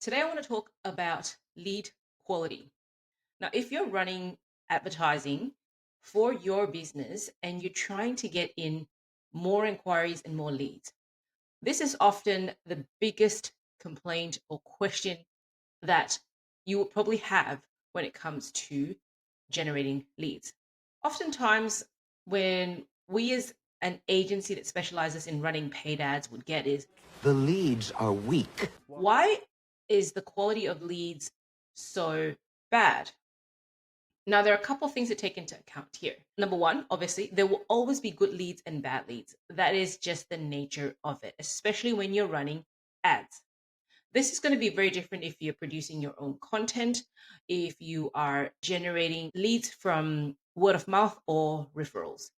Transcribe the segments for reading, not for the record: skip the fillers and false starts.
Today, I want to talk about lead quality. Now, if you're running advertising for your business and you're trying to get in more inquiries and more leads, this is often the biggest complaint or question that you will probably have when it comes to generating leads. Oftentimes, when we as an agency that specializes in running paid ads would get is, The leads are weak. why is the quality of leads so bad? Now, there are a couple of things to take into account here. Number one, obviously, there will always be good leads and bad leads. That is just the nature of it, especially when you're running ads. This is going to be very different if you're producing your own content, if you are generating leads from word of mouth or referrals.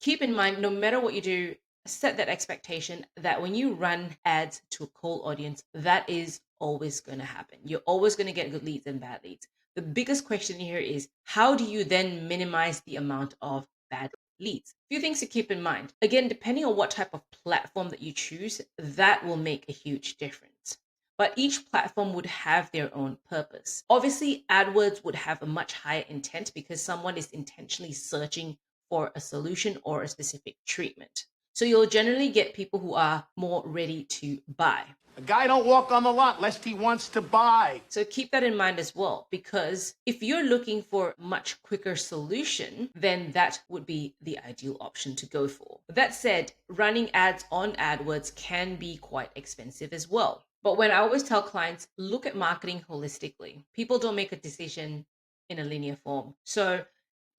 Keep in mind, no matter what you do, set that expectation that when you run ads to a cold audience, that is always going to happen. You're always going to get good leads and bad leads. The biggest question here is, how do you then minimize the amount of bad leads? A few things to keep in mind. Again, depending on what type of platform that you choose, that will make a huge difference. But each platform would have their own purpose. Obviously, AdWords would have a much higher intent because someone is intentionally searching for a solution or a specific treatment. So you'll generally get people who are more ready to buy. A guy don't walk on the lot lest he wants to buy. So keep that in mind as well, because if you're looking for a much quicker solution, then that would be the ideal option to go for. That said, running ads on AdWords can be quite expensive as well. But when I always tell clients, look at marketing holistically. People don't make a decision in a linear form. So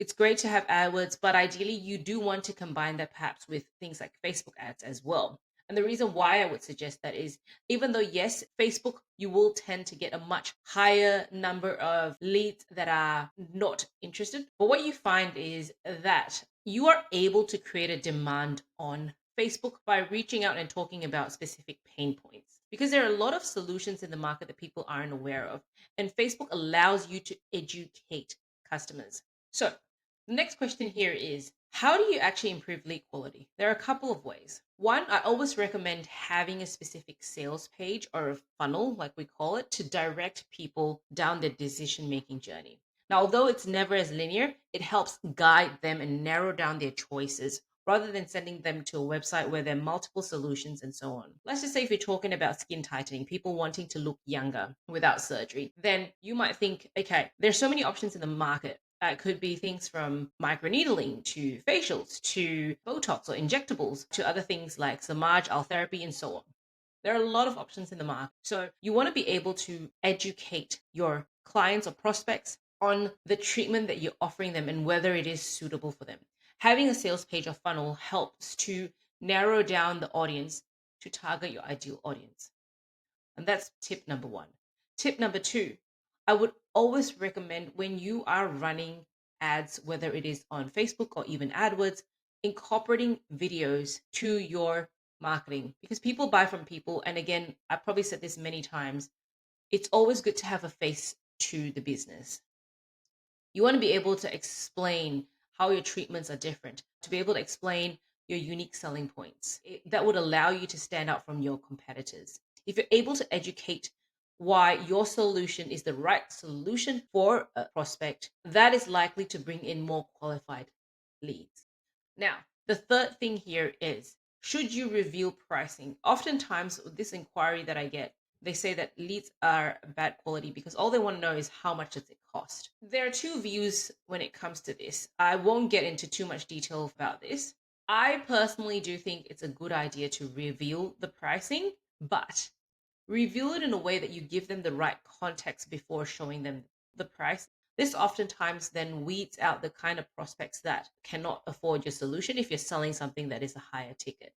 it's great to have AdWords, but ideally you do want to combine that perhaps with things like Facebook ads as well. And the reason why I would suggest that is, even though, yes, Facebook, you will tend to get a much higher number of leads that are not interested. But what you find is that you are able to create a demand on Facebook by reaching out and talking about specific pain points. Because there are a lot of solutions in the market that people aren't aware of. And Facebook allows you to educate customers. So the next question here is, how do you actually improve lead quality? There are a couple of ways. One, I always recommend having a specific sales page or a funnel, like we call it, to direct people down the decision making journey. Now, although it's never as linear, it helps guide them and narrow down their choices rather than sending them to a website where there are multiple solutions and so on. Let's just say if you're talking about skin tightening, people wanting to look younger without surgery, then you might think, okay, there's so many options in the market. It could be things from microneedling to facials to Botox or injectables to other things like Samaj, therapy, and so on. There are a lot of options in the market. So you want to be able to educate your clients or prospects on the treatment that you're offering them and whether it is suitable for them. Having a sales page or funnel helps to narrow down the audience to target your ideal audience. And that's tip number one. Tip number two, I would always recommend when you are running ads, whether it is on Facebook or even AdWords, incorporating videos to your marketing because people buy from people. And again, I probably said this many times, it's always good to have a face to the business. You want to be able to explain how your treatments are different, to be able to explain your unique selling points. That would allow you to stand out from your competitors. If you're able to educate why your solution is the right solution for a prospect, that is likely to bring in more qualified leads. Now, the third thing here is, should you reveal pricing? Oftentimes, with this inquiry that I get, they say that leads are bad quality because all they want to know is how much does it cost. There are two views when it comes to this. I won't get into too much detail about this. I personally do think it's a good idea to reveal the pricing, but reveal it in a way that you give them the right context before showing them the price. This oftentimes then weeds out the kind of prospects that cannot afford your solution if you're selling something that is a higher ticket.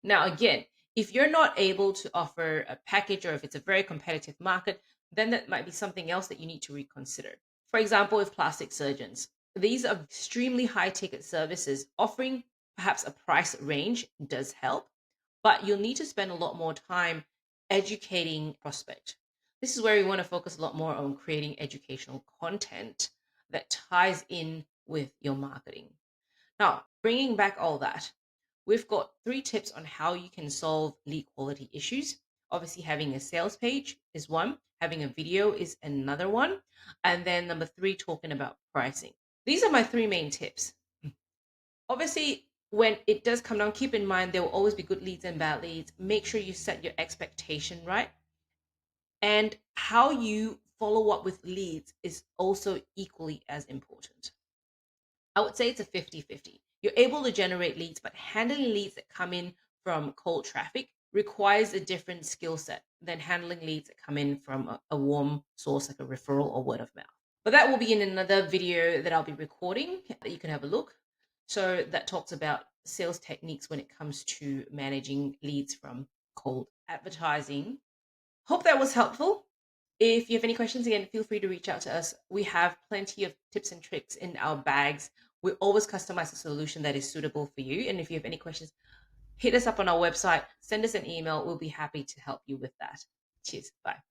Now, again, if you're not able to offer a package or if it's a very competitive market, then that might be something else that you need to reconsider. For example, with plastic surgeons, these are extremely high ticket services. Offering perhaps a price range does help, but you'll need to spend a lot more time educating prospect. This is where we want to focus a lot more on creating educational content that ties in with your marketing. Now, bringing back all that, we've got 3 tips on how you can solve lead quality issues. Obviously, having a sales page is one, having a video is another one. And then number three, talking about pricing. These are my three main tips. Obviously, when it does come down, keep in mind there will always be good leads and bad leads. Make sure you set your expectation right. And how you follow up with leads is also equally as important. I would say it's a 50-50. You're able to generate leads, but handling leads that come in from cold traffic requires a different skill set than handling leads that come in from a warm source like a referral or word of mouth. But that will be in another video that I'll be recording that you can have a look. So that talks about sales techniques when it comes to managing leads from cold advertising. Hope that was helpful. If you have any questions, again, feel free to reach out to us. We have plenty of tips and tricks in our bags. We always customize a solution that is suitable for you. And if you have any questions, hit us up on our website, send us an email. We'll be happy to help you with that. Cheers. Bye.